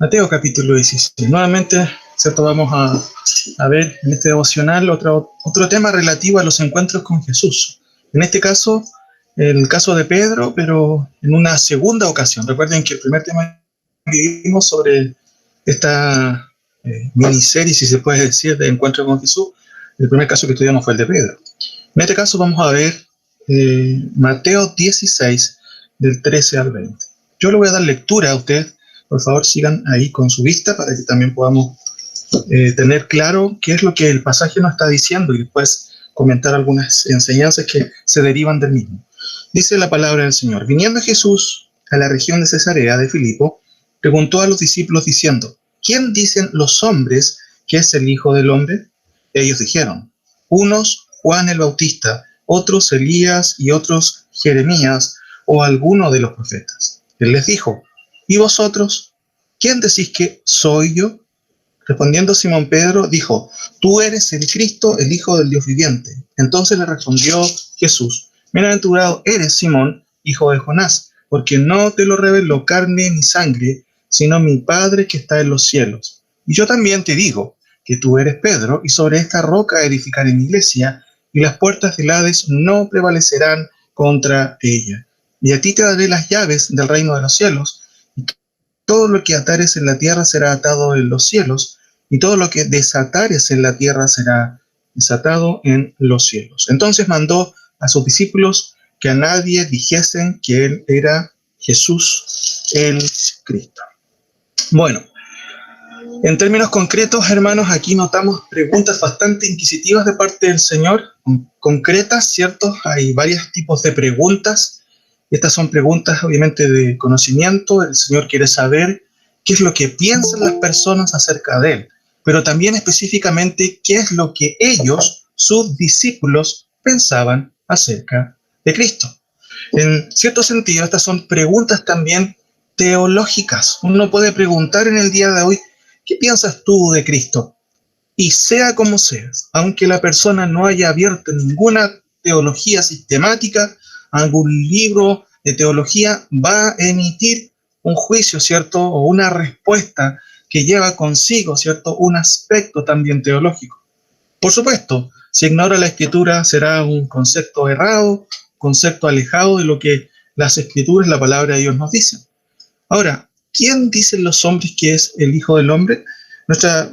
Mateo capítulo 16. Nuevamente, ¿cierto? Vamos a ver en este devocional otro tema relativo a los encuentros con Jesús. En este caso, el caso de Pedro, pero en una segunda ocasión. Recuerden que el primer tema que vimos sobre esta miniserie, si se puede decir, de encuentro con Jesús, el primer caso que estudiamos fue el de Pedro. En este caso vamos a ver Mateo 16, del 13 al 20. Yo le voy a dar lectura a usted. Por favor, sigan ahí con su vista para que también podamos tener claro qué es lo que el pasaje nos está diciendo y después comentar algunas enseñanzas que se derivan del mismo. Dice la palabra del Señor: viniendo Jesús a la región de Cesarea de Filipo, preguntó a los discípulos diciendo: ¿quién dicen los hombres que es el Hijo del Hombre? Ellos dijeron: unos Juan el Bautista, otros Elías y otros Jeremías o alguno de los profetas. Él les dijo: ¿y vosotros? ¿Quién decís que soy yo? Respondiendo Simón Pedro, dijo: tú eres el Cristo, el Hijo del Dios viviente. Entonces le respondió Jesús: bienaventurado eres, Simón, hijo de Jonás, porque no te lo reveló carne ni sangre, sino mi Padre que está en los cielos. Y yo también te digo que tú eres Pedro, y sobre esta roca edificaré mi iglesia, y las puertas del Hades no prevalecerán contra ella. Y a ti te daré las llaves del reino de los cielos. Todo lo que atares en la tierra será atado en los cielos, y todo lo que desatares en la tierra será desatado en los cielos. Entonces mandó a sus discípulos que a nadie dijesen que él era Jesús el Cristo. Bueno, en términos concretos, hermanos, aquí notamos preguntas bastante inquisitivas de parte del Señor, concretas, ¿cierto? Hay varios tipos de preguntas. Estas son preguntas, obviamente, de conocimiento. El Señor quiere saber qué es lo que piensan las personas acerca de Él, pero también específicamente qué es lo que ellos, sus discípulos, pensaban acerca de Cristo. En cierto sentido, estas son preguntas también teológicas. Uno puede preguntar en el día de hoy: ¿qué piensas tú de Cristo? Y sea como seas, aunque la persona no haya abierto ninguna teología sistemática, algún libro de teología, va a emitir un juicio, ¿cierto? O una respuesta que lleva consigo, ¿cierto? Un aspecto también teológico. Por supuesto, si ignora la Escritura será un concepto errado, concepto alejado de lo que las Escrituras, la palabra de Dios nos dice. Ahora, ¿quién dicen los hombres que es el Hijo del Hombre? Nuestra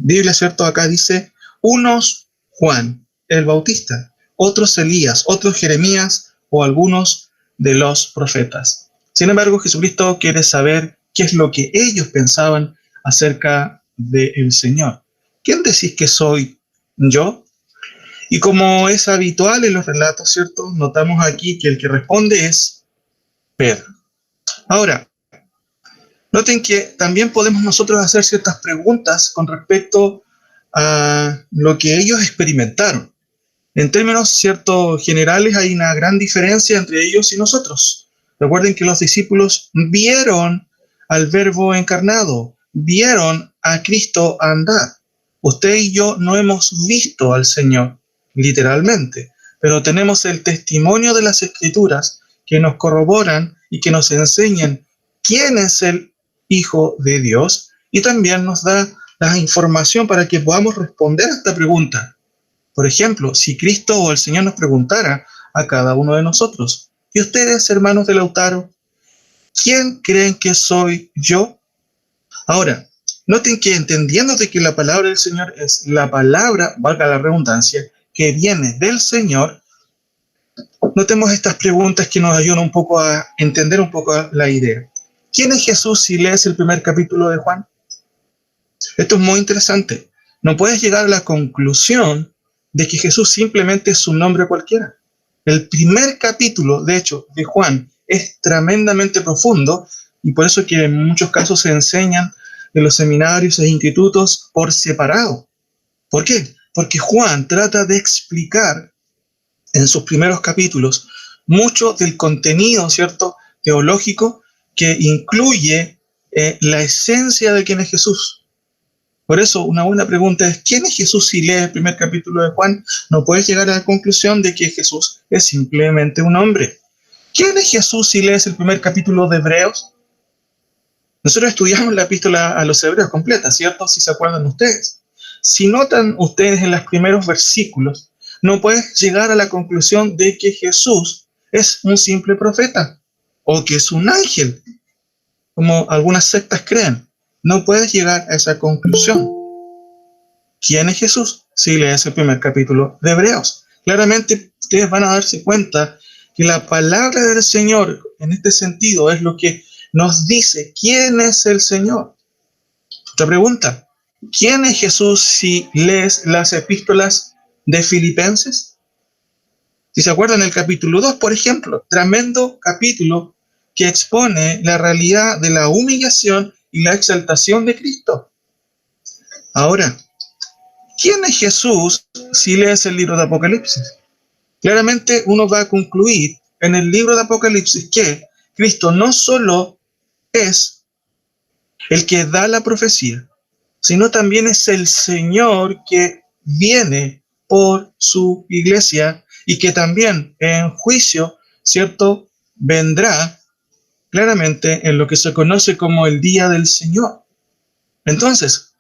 Biblia, ¿cierto? Acá dice: unos Juan el Bautista, otros Elías, otros Jeremías o algunos de los profetas. Sin embargo, Jesucristo quiere saber qué es lo que ellos pensaban acerca del Señor. ¿Quién decís que soy yo? Y como es habitual en los relatos, ¿cierto? Notamos aquí que el que responde es Pedro. Ahora, noten que también podemos nosotros hacer ciertas preguntas con respecto a lo que ellos experimentaron. En términos ciertos generales hay una gran diferencia entre ellos y nosotros. Recuerden que los discípulos vieron al Verbo encarnado, vieron a Cristo andar. Usted y yo no hemos visto al Señor, literalmente, pero tenemos el testimonio de las Escrituras que nos corroboran y que nos enseñan quién es el Hijo de Dios, y también nos da la información para que podamos responder a esta pregunta. Por ejemplo, si Cristo o el Señor nos preguntara a cada uno de nosotros: ¿y ustedes, hermanos de Lautaro, quién creen que soy yo? Ahora, noten que entendiendo de que la palabra del Señor es la palabra, valga la redundancia, que viene del Señor, notemos estas preguntas que nos ayudan un poco a entender un poco la idea. ¿Quién es Jesús si lees el primer capítulo de Juan? Esto es muy interesante. No puedes llegar a la conclusión de que Jesús simplemente es un nombre cualquiera. El primer capítulo, de hecho, de Juan es tremendamente profundo, y por eso que en muchos casos se enseñan en los seminarios e institutos por separado. ¿Por qué? Porque Juan trata de explicar en sus primeros capítulos mucho del contenido, ¿cierto?, teológico que incluye la esencia de quién es Jesús. Por eso, una buena pregunta es: ¿quién es Jesús? Si lees el primer capítulo de Juan, no puedes llegar a la conclusión de que Jesús es simplemente un hombre. ¿Quién es Jesús si lees el primer capítulo de Hebreos? Nosotros estudiamos la epístola a los Hebreos completa, ¿cierto? Si se acuerdan ustedes. Si notan ustedes en los primeros versículos, no puedes llegar a la conclusión de que Jesús es un simple profeta o que es un ángel, como algunas sectas creen. No puedes llegar a esa conclusión. ¿Quién es Jesús? Si lees el primer capítulo de Hebreos. Claramente ustedes van a darse cuenta que la palabra del Señor en este sentido es lo que nos dice quién es el Señor. Otra pregunta, ¿quién es Jesús si lees las epístolas de Filipenses? Si se acuerdan, el capítulo 2, por ejemplo, tremendo capítulo que expone la realidad de la humillación y la exaltación de Cristo. Ahora, ¿quién es Jesús si lees el libro de Apocalipsis? Claramente uno va a concluir en el libro de Apocalipsis que Cristo no solo es el que da la profecía, sino también es el Señor que viene por su iglesia y que también en juicio, ¿cierto?, vendrá claramente en lo que se conoce como el día del Señor. Entonces,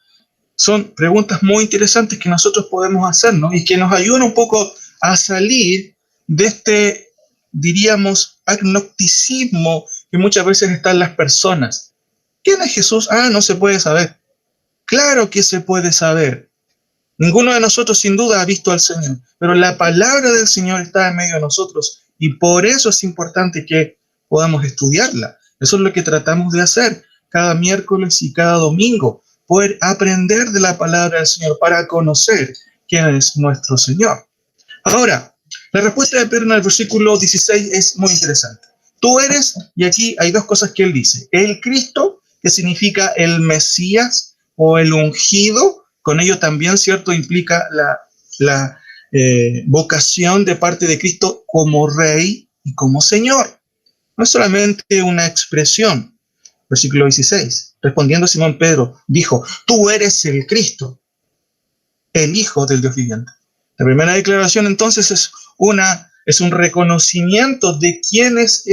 son preguntas muy interesantes que nosotros podemos hacernos y que nos ayudan un poco a salir de este, diríamos, agnosticismo que muchas veces está en las personas. ¿Quién es Jesús? No se puede saber. Claro que se puede saber. Ninguno de nosotros sin duda ha visto al Señor, pero la palabra del Señor está en medio de nosotros y por eso es importante que podamos estudiarla. Eso es lo que tratamos de hacer cada miércoles y cada domingo, poder aprender de la palabra del Señor para conocer quién es nuestro Señor. Ahora, la respuesta de Pedro en el versículo 16 es muy interesante. Tú eres, y aquí hay dos cosas que él dice, el Cristo, que significa el Mesías o el ungido, con ello también, ¿cierto?, implica la vocación de parte de Cristo como Rey y como Señor. No es solamente una expresión. Versículo 16. Respondiendo Simón Pedro, dijo, tú eres el Cristo, el Hijo del Dios viviente. La primera declaración entonces es un reconocimiento de quién es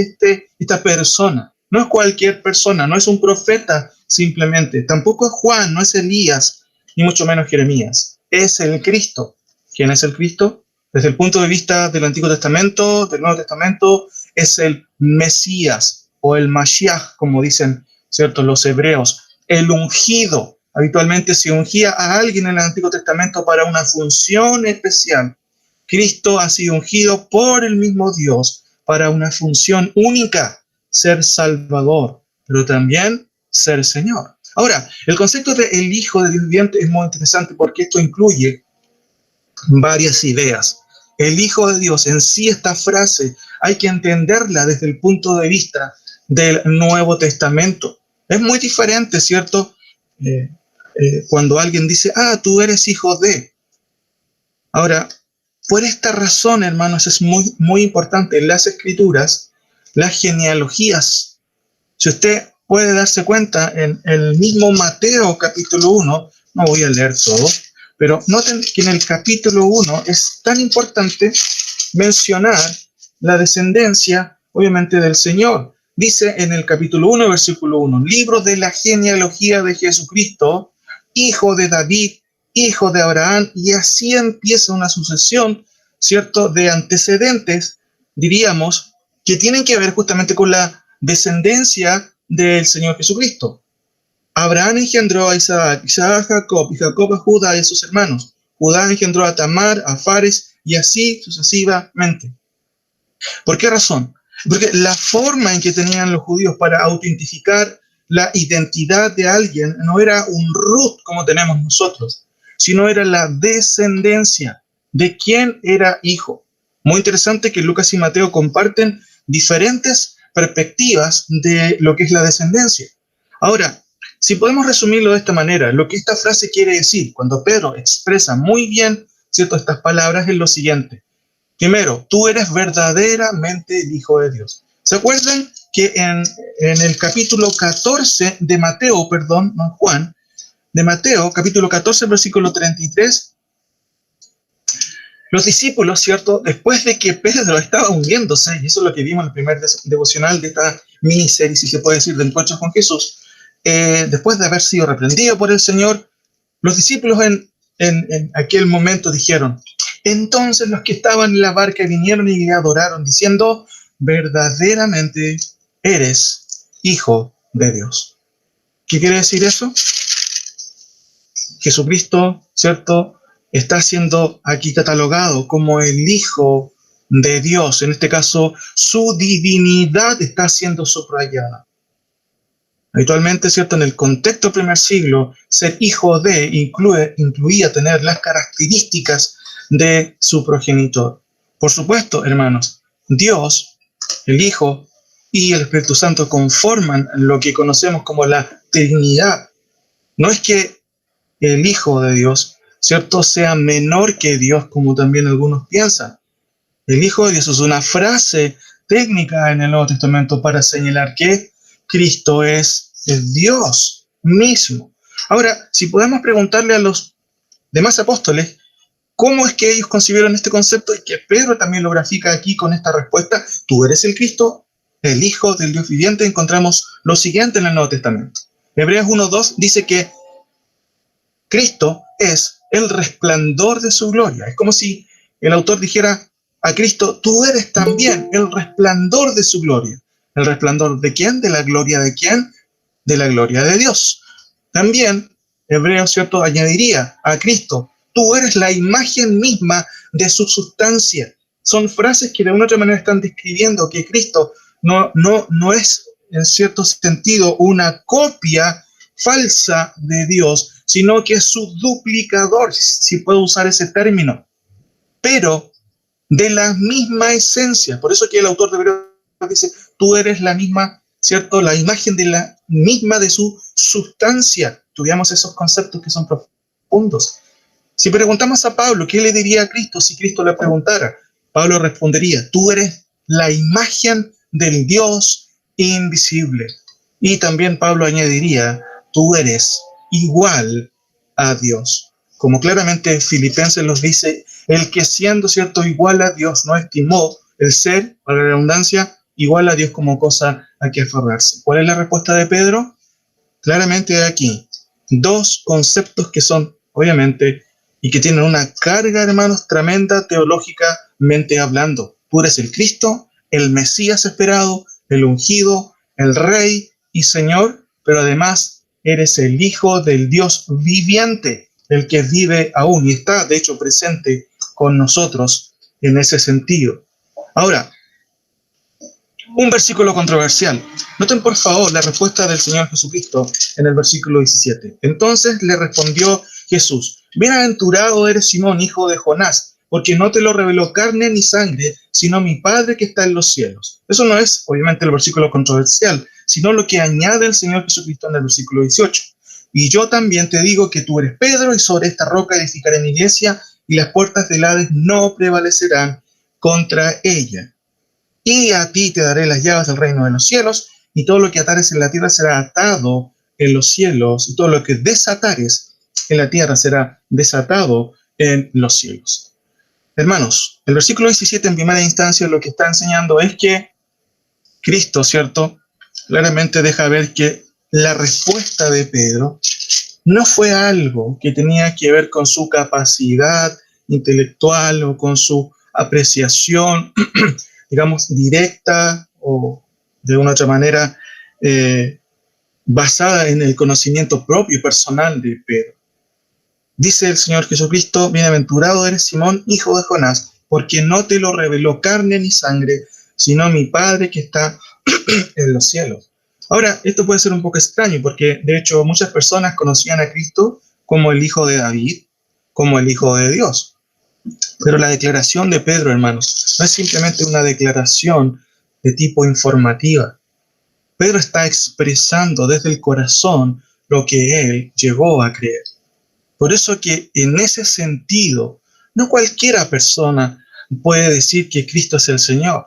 esta persona. No es cualquier persona, no es un profeta simplemente. Tampoco es Juan, no es Elías, ni mucho menos Jeremías. Es el Cristo. ¿Quién es el Cristo? Desde el punto de vista del Antiguo Testamento, del Nuevo Testamento, es el Mesías o el Mashiach, como dicen, ¿cierto?, los hebreos. El ungido. Habitualmente se ungía a alguien en el Antiguo Testamento para una función especial. Cristo ha sido ungido por el mismo Dios para una función única, ser Salvador, pero también ser Señor. Ahora, el concepto de el Hijo de Dios viviente es muy interesante porque esto incluye varias ideas. El Hijo de Dios, en sí esta frase, hay que entenderla desde el punto de vista del Nuevo Testamento. Es muy diferente, ¿cierto?, cuando alguien dice, tú eres hijo de. Ahora, por esta razón, hermanos, es muy, muy importante en las Escrituras, las genealogías. Si usted puede darse cuenta, en el mismo Mateo capítulo 1, no voy a leer todo, pero noten que en el capítulo 1 es tan importante mencionar la descendencia, obviamente, del Señor. Dice en el capítulo 1, versículo 1, libro de la genealogía de Jesucristo, hijo de David, hijo de Abraham, y así empieza una sucesión, ¿cierto?, de antecedentes, diríamos, que tienen que ver justamente con la descendencia del Señor Jesucristo. Abraham engendró a Isaac, Isaac a Jacob, y Jacob a Judá y a sus hermanos. Judá engendró a Tamar, a Fares, y así sucesivamente. ¿Por qué razón? Porque la forma en que tenían los judíos para autentificar la identidad de alguien no era un root como tenemos nosotros, sino era la descendencia de quién era hijo. Muy interesante que Lucas y Mateo comparten diferentes perspectivas de lo que es la descendencia. Ahora, si podemos resumirlo de esta manera, lo que esta frase quiere decir, cuando Pedro expresa muy bien, ¿cierto?, estas palabras, es lo siguiente. Primero, tú eres verdaderamente el Hijo de Dios. ¿Se acuerdan que en el capítulo 14 de Mateo, no Juan, de Mateo, capítulo 14, versículo 33, los discípulos, ¿cierto?, después de que Pedro estaba hundiéndose, y eso es lo que vimos en el primer devocional de esta miniserie, si se puede decir, de encuentros con Jesús, después de haber sido reprendido por el Señor, los discípulos en aquel momento dijeron, entonces los que estaban en la barca vinieron y le adoraron, diciendo, verdaderamente eres Hijo de Dios. ¿Qué quiere decir eso? Jesucristo, ¿cierto?, está siendo aquí catalogado como el Hijo de Dios. En este caso, su divinidad está siendo subrayada. Habitualmente, ¿cierto?, en el contexto del primer siglo, ser hijo de incluía tener las características de su progenitor. Por supuesto, hermanos, Dios, el Hijo y el Espíritu Santo conforman lo que conocemos como la Trinidad. No es que el Hijo de Dios, ¿cierto?, sea menor que Dios, como también algunos piensan. El Hijo de Dios es una frase técnica en el Nuevo Testamento para señalar que Cristo es el Dios mismo. Ahora, si podemos preguntarle a los demás apóstoles cómo es que ellos concibieron este concepto y que Pedro también lo grafica aquí con esta respuesta, tú eres el Cristo, el Hijo del Dios viviente, encontramos lo siguiente en el Nuevo Testamento. Hebreos 1:2 dice que Cristo es el resplandor de su gloria. Es como si el autor dijera a Cristo, tú eres también el resplandor de su gloria. ¿El resplandor de quién? ¿De la gloria de quién? De la gloria de Dios. También Hebreos, ¿cierto?, añadiría a Cristo, tú eres la imagen misma de su sustancia. Son frases que de una u otra manera están describiendo que Cristo no es, en cierto sentido, una copia falsa de Dios, sino que es su duplicador, si puedo usar ese término, pero de la misma esencia. Por eso que el autor de Hebreos dice, tú eres la misma, ¿cierto?, la imagen de la misma de su sustancia. Estudiamos esos conceptos que son profundos. Si preguntamos a Pablo, ¿qué le diría a Cristo si Cristo le preguntara? Pablo respondería, tú eres la imagen del Dios invisible. Y también Pablo añadiría, tú eres igual a Dios. Como claramente Filipenses nos dice, el que siendo, ¿cierto?, igual a Dios no estimó el ser, para la redundancia, igual a Dios como cosa a que aferrarse. ¿Cuál es la respuesta de Pedro? Claramente aquí, dos conceptos que son, obviamente, y que tienen una carga, hermanos, tremenda teológicamente hablando. Tú eres el Cristo, el Mesías esperado, el ungido, el Rey y Señor, pero además eres el Hijo del Dios viviente, el que vive aún y está, de hecho, presente con nosotros en ese sentido. Ahora, un versículo controversial. Noten por favor la respuesta del Señor Jesucristo en el versículo 17. Entonces le respondió Jesús, bienaventurado eres Simón, hijo de Jonás, porque no te lo reveló carne ni sangre, sino mi Padre que está en los cielos. Eso no es, obviamente, el versículo controversial, sino lo que añade el Señor Jesucristo en el versículo 18. Y yo también te digo que tú eres Pedro, y sobre esta roca edificaré mi iglesia, y las puertas del Hades no prevalecerán contra ella. Y a ti te daré las llaves del reino de los cielos, y todo lo que atares en la tierra será atado en los cielos, y todo lo que desatares en la tierra será desatado en los cielos. Hermanos, el versículo 17 en primera instancia lo que está enseñando es que Cristo, ¿cierto?, claramente deja ver que la respuesta de Pedro no fue algo que tenía que ver con su capacidad intelectual o con su apreciación, digamos, directa o de una otra manera basada en el conocimiento propio y personal de Pedro. Dice el Señor Jesucristo, bienaventurado eres Simón, hijo de Jonás, porque no te lo reveló carne ni sangre, sino mi Padre que está en los cielos. Ahora, esto puede ser un poco extraño, porque de hecho muchas personas conocían a Cristo como el hijo de David, como el hijo de Dios. Pero la declaración de Pedro, hermanos, no es simplemente una declaración de tipo informativa. Pedro está expresando desde el corazón lo que él llegó a creer. Por eso que en ese sentido, no cualquiera persona puede decir que Cristo es el Señor.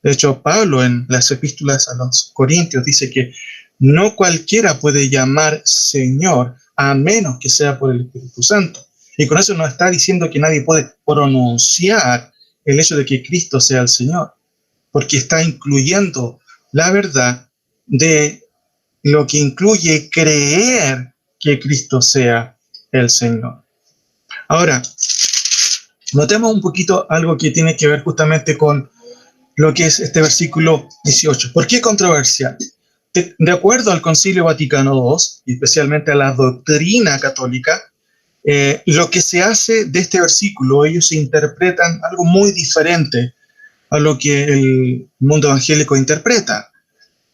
De hecho, Pablo en las epístolas a los Corintios dice que no cualquiera puede llamar Señor a menos que sea por el Espíritu Santo. Y con eso no está diciendo que nadie puede pronunciar el hecho de que Cristo sea el Señor, porque está incluyendo la verdad de lo que incluye creer que Cristo sea el Señor. Ahora, notemos un poquito algo que tiene que ver justamente con lo que es este versículo 18. ¿Por qué controversial? De acuerdo al Concilio Vaticano II, y especialmente a la doctrina católica, lo que se hace de este versículo, ellos interpretan algo muy diferente a lo que el mundo evangélico interpreta.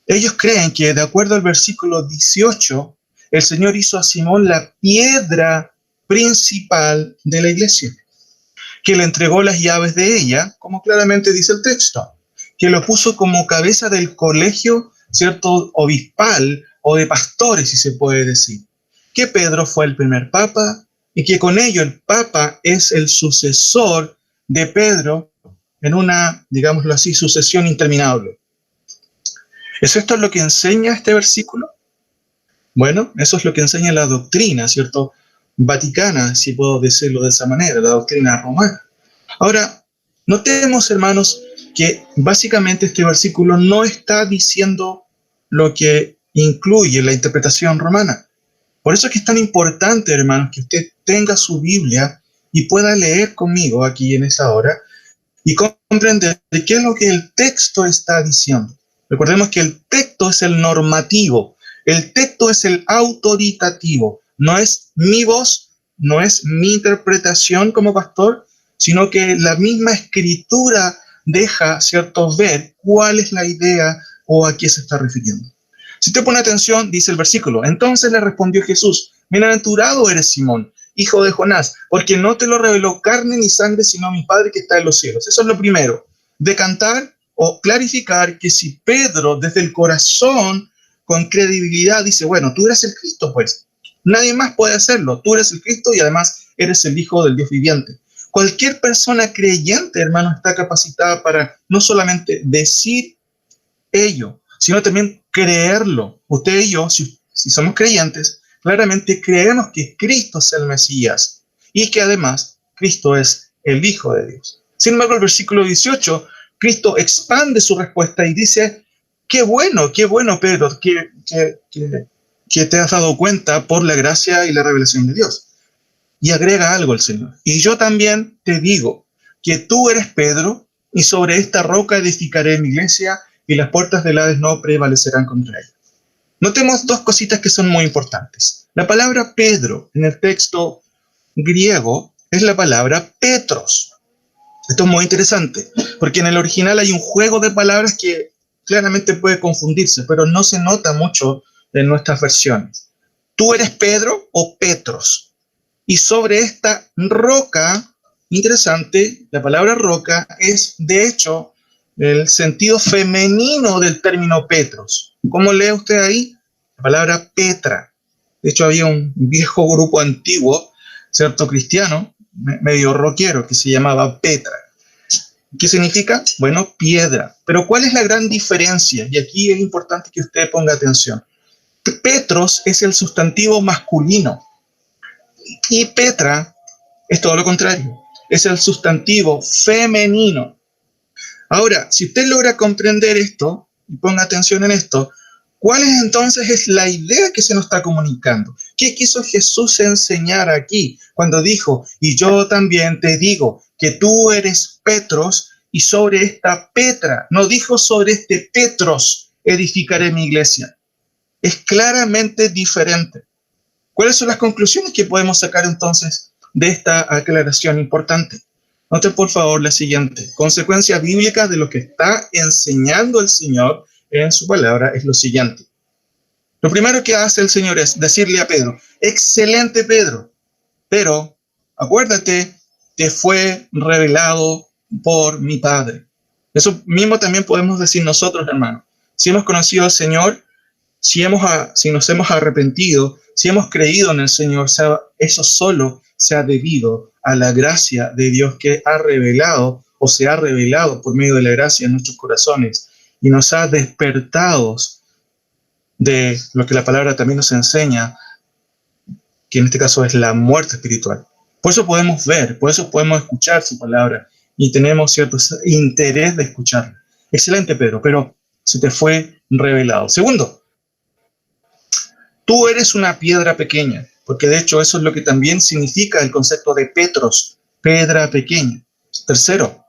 Ellos creen que, de acuerdo al versículo 18, el Señor hizo a Simón la piedra principal de la iglesia, que le entregó las llaves de ella, como claramente dice el texto, que lo puso como cabeza del colegio, ¿cierto?, obispal o de pastores, si se puede decir, que Pedro fue el primer papa y que con ello el papa es el sucesor de Pedro en una, digámoslo así, sucesión interminable. ¿Es esto lo que enseña este versículo? Bueno, eso es lo que enseña la doctrina, ¿cierto?, vaticana, si puedo decirlo de esa manera, la doctrina romana. Ahora, notemos, hermanos, que básicamente este versículo no está diciendo lo que incluye la interpretación romana. Por eso es que es tan importante, hermanos, que usted tenga su Biblia y pueda leer conmigo aquí en esta hora y comprender qué es lo que el texto está diciendo. Recordemos que el texto es el normativo, el texto es el autoritativo, no es mi voz, no es mi interpretación como pastor, sino que la misma escritura deja, ¿cierto?, ver cuál es la idea o a qué se está refiriendo. Si te pone atención, dice el versículo, entonces le respondió Jesús, bienaventurado eres Simón, hijo de Jonás, porque no te lo reveló carne ni sangre, sino mi Padre que está en los cielos. Eso es lo primero, decantar o clarificar que si Pedro desde el corazón, con credibilidad, dice, bueno, tú eres el Cristo, pues, nadie más puede hacerlo, tú eres el Cristo y además eres el Hijo del Dios viviente. Cualquier persona creyente, hermano, está capacitada para no solamente decir ello, sino también creerlo. Usted y yo, si somos creyentes, claramente creemos que Cristo es el Mesías y que además Cristo es el Hijo de Dios. Sin embargo, el versículo 18, Cristo expande su respuesta y dice, qué bueno, Pedro, que te has dado cuenta por la gracia y la revelación de Dios. Y agrega algo el Señor. Y yo también te digo que tú eres Pedro y sobre esta roca edificaré mi iglesia y las puertas del Hades no prevalecerán contra ella. Notemos dos cositas que son muy importantes. La palabra Pedro en el texto griego es la palabra Petros. Esto es muy interesante, porque en el original hay un juego de palabras que claramente puede confundirse, pero no se nota mucho en nuestras versiones. Tú eres Pedro o Petros. Y sobre esta roca, interesante, la palabra roca es, de hecho, el sentido femenino del término Petros. ¿Cómo lee usted ahí? La palabra Petra. De hecho, había un viejo grupo antiguo, ¿cierto?, cristiano, medio rockero, que se llamaba Petra. ¿Qué significa? Bueno, piedra. Pero ¿cuál es la gran diferencia? Y aquí es importante que usted ponga atención. Petros es el sustantivo masculino y Petra es todo lo contrario. Es el sustantivo femenino. Ahora, si usted logra comprender esto, y ponga atención en esto, ¿cuál es entonces es la idea que se nos está comunicando? ¿Qué quiso Jesús enseñar aquí cuando dijo, y yo también te digo que tú eres Petros y sobre esta Petra, no dijo sobre este Petros edificaré mi iglesia? Es claramente diferente. ¿Cuáles son las conclusiones que podemos sacar entonces de esta aclaración importante? Noten por favor la siguiente. Consecuencia bíblica de lo que está enseñando el Señor en su palabra es lo siguiente. Lo primero que hace el Señor es decirle a Pedro, excelente Pedro, pero acuérdate, te fue revelado por mi Padre. Eso mismo también podemos decir nosotros, hermanos. Si hemos conocido al Señor, si nos hemos arrepentido, si hemos creído en el Señor, eso solo se ha debido a la gracia de Dios que ha revelado o se ha revelado por medio de la gracia en nuestros corazones y nos ha despertado de lo que la palabra también nos enseña, que en este caso es la muerte espiritual. Por eso podemos ver, por eso podemos escuchar su palabra y tenemos cierto interés de escucharla. Excelente, Pedro, pero se te fue revelado. Segundo, Tú eres una piedra pequeña, porque de hecho eso es lo que también significa el concepto de Petros, piedra pequeña. Tercero,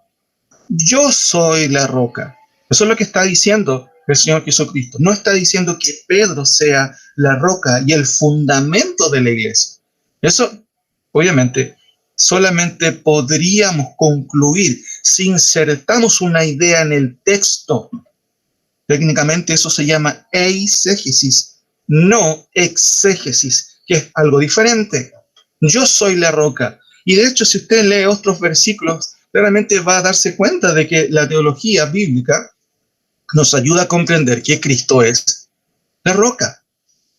yo soy la roca. Eso es lo que está diciendo el Señor Jesucristo. No está diciendo que Pedro sea la roca y el fundamento de la iglesia. Eso, obviamente, solamente podríamos concluir si insertamos una idea en el texto. Técnicamente eso se llama eisegesis, no exégesis, que es algo diferente. Yo soy la roca. Y de hecho, si usted lee otros versículos, claramente va a darse cuenta de que la teología bíblica nos ayuda a comprender que Cristo es la roca.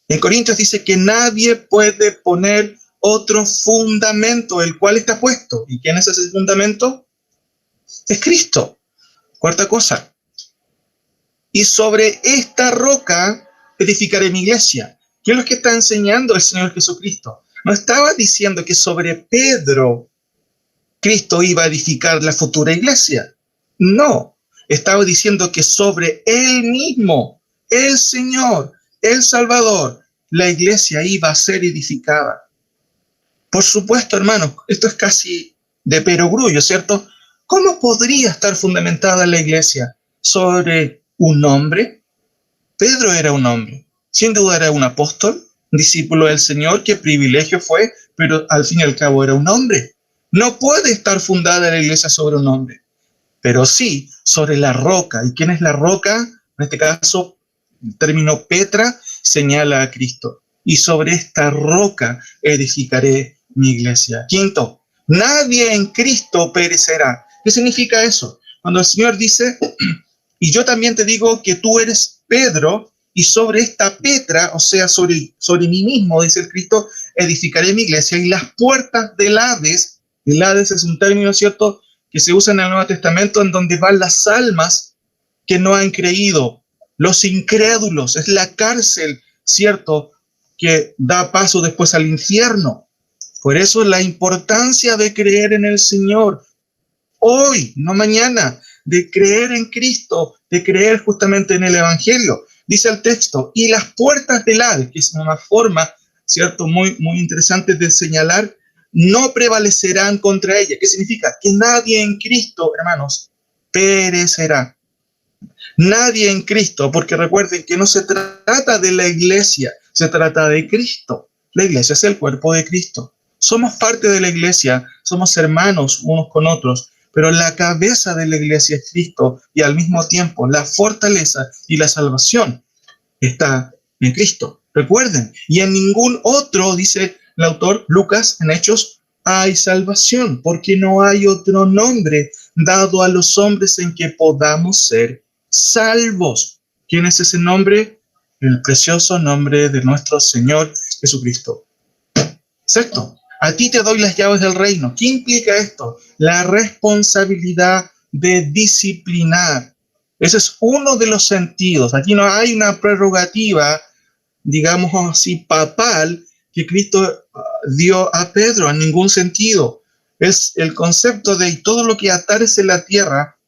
En Corintios dice que nadie puede poner otro fundamento, el cual está puesto. ¿Y quién es ese fundamento? Es Cristo. Cuarta cosa. Y sobre esta roca edificaré mi iglesia. ¿Qué es lo que está enseñando el Señor Jesucristo? No estaba diciendo que sobre Pedro Cristo iba a edificar la futura iglesia. No, estaba diciendo que sobre él mismo, el Señor, el Salvador, la iglesia iba a ser edificada. Por supuesto, hermanos, esto es casi de perogrullo, ¿cierto? ¿Cómo podría estar fundamentada la iglesia? ¿Sobre un hombre? Pedro era un hombre, sin duda era un apóstol, discípulo del Señor, qué privilegio fue, pero al fin y al cabo era un hombre. No puede estar fundada la iglesia sobre un hombre, pero sí sobre la roca. ¿Y quién es la roca? En este caso, el término Petra señala a Cristo. Y sobre esta roca edificaré mi iglesia. Quinto, nadie en Cristo perecerá. ¿Qué significa eso? Cuando el Señor dice, y yo también te digo que tú eres Pedro, y sobre esta Petra, o sea, sobre mí mismo, dice el Cristo, edificaré mi iglesia, y las puertas del Hades. El Hades es un término, ¿cierto?, que se usa en el Nuevo Testamento en donde van las almas que no han creído, los incrédulos, es la cárcel, ¿cierto?, que da paso después al infierno. Por eso la importancia de creer en el Señor, hoy, no mañana, de creer en Cristo, de creer justamente en el Evangelio. Dice el texto, y las puertas del Hades, que es una forma, ¿cierto?, muy interesante de señalar, no prevalecerán contra ella. ¿Qué significa? Que nadie en Cristo, hermanos, perecerá. Nadie en Cristo, porque recuerden que no se trata de la iglesia, se trata de Cristo. La iglesia es el cuerpo de Cristo. Somos parte de la iglesia, somos hermanos unos con otros, pero la cabeza de la iglesia es Cristo y al mismo tiempo la fortaleza y la salvación está en Cristo. Recuerden, y en ningún otro, dice el autor Lucas en Hechos, hay salvación, porque no hay otro nombre dado a los hombres en que podamos ser salvos. ¿Quién es ese nombre? El precioso nombre de nuestro Señor Jesucristo. Sexto, a ti te doy las llaves del reino. ¿Qué implica esto? La responsabilidad de disciplinar. Ese es uno de los sentidos. Aquí no hay una prerrogativa, digamos así, papal, que Cristo dio a Pedro en ningún sentido. Es el concepto de todo lo que atares en la tierra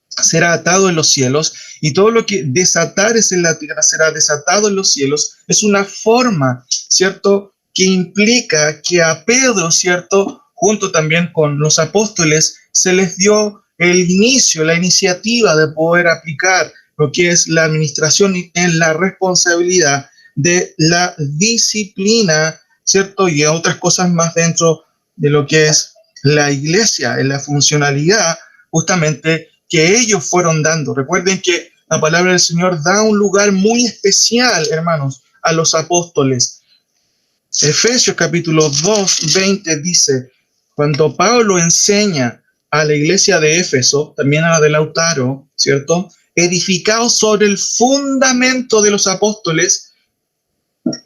será atado en los cielos, y todo lo que desatares en la tierra será desatado en los cielos. Es una forma, ¿cierto?, que implica que a Pedro, ¿cierto?, junto también con los apóstoles, se les dio el inicio, la iniciativa de poder aplicar lo que es la administración en la responsabilidad de la disciplina, ¿cierto?, y otras cosas más dentro de lo que es la iglesia, en la funcionalidad justamente que ellos fueron dando. Recuerden que la palabra del Señor da un lugar muy especial, hermanos, a los apóstoles. Efesios capítulo 2, 20 dice, cuando Pablo enseña a la iglesia de Éfeso, también a la de Lautaro, ¿cierto?, edificados sobre el fundamento de los apóstoles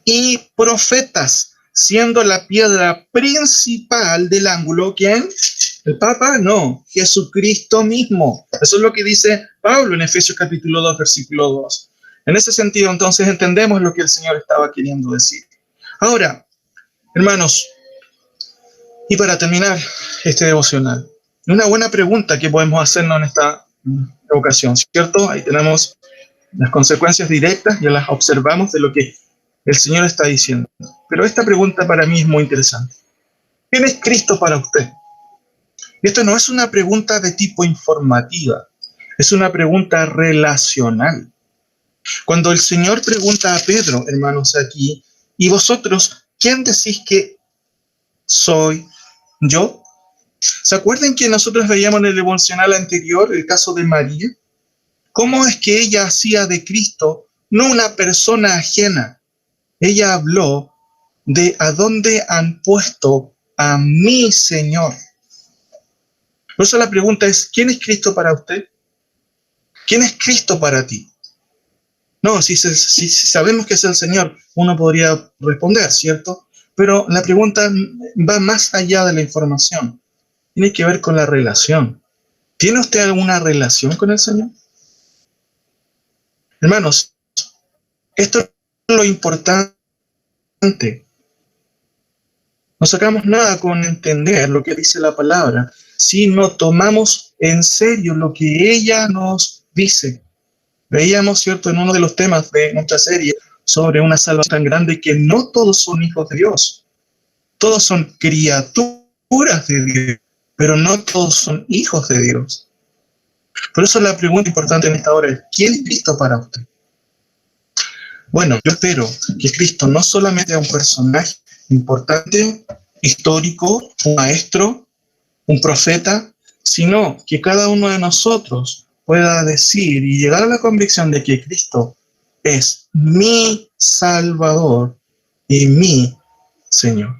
y profetas, siendo la piedra principal del ángulo, ¿quién? ¿El Papa? No, Jesucristo mismo. Eso es lo que dice Pablo en Efesios capítulo 2, versículo 2. En ese sentido, entonces, entendemos lo que el Señor estaba queriendo decir. Ahora, hermanos, y para terminar este devocional, una buena pregunta que podemos hacernos en esta ocasión, ¿cierto? Ahí tenemos las consecuencias directas, ya las observamos de lo que el Señor está diciendo. Pero esta pregunta para mí es muy interesante. ¿Quién es Cristo para usted? Esto no es una pregunta de tipo informativa, es una pregunta relacional. Cuando el Señor pregunta a Pedro, hermanos, aquí, ¿y vosotros quién decís que soy yo? ¿Se acuerdan que nosotros veíamos en el devocional anterior el caso de María? ¿Cómo es que ella hacía de Cristo no una persona ajena? Ella habló de a dónde han puesto a mi Señor. Por eso la pregunta es, ¿quién es Cristo para usted? ¿Quién es Cristo para ti? No, si sabemos que es el Señor, uno podría responder, ¿cierto? Pero la pregunta va más allá de la información. Tiene que ver con la relación. ¿Tiene usted alguna relación con el Señor? Hermanos, esto es lo importante. No sacamos nada con entender lo que dice la palabra, si no tomamos en serio lo que ella nos dice. Veíamos, ¿cierto?, en uno de los temas de nuestra serie sobre una salvación tan grande que no todos son hijos de Dios. Todos son criaturas de Dios, pero no todos son hijos de Dios. Por eso la pregunta importante en esta hora es, ¿quién es Cristo para usted? Bueno, yo espero que Cristo no solamente sea un personaje importante, histórico, un maestro, un profeta, sino que cada uno de nosotros pueda decir y llegar a la convicción de que Cristo es mi Salvador y mi Señor.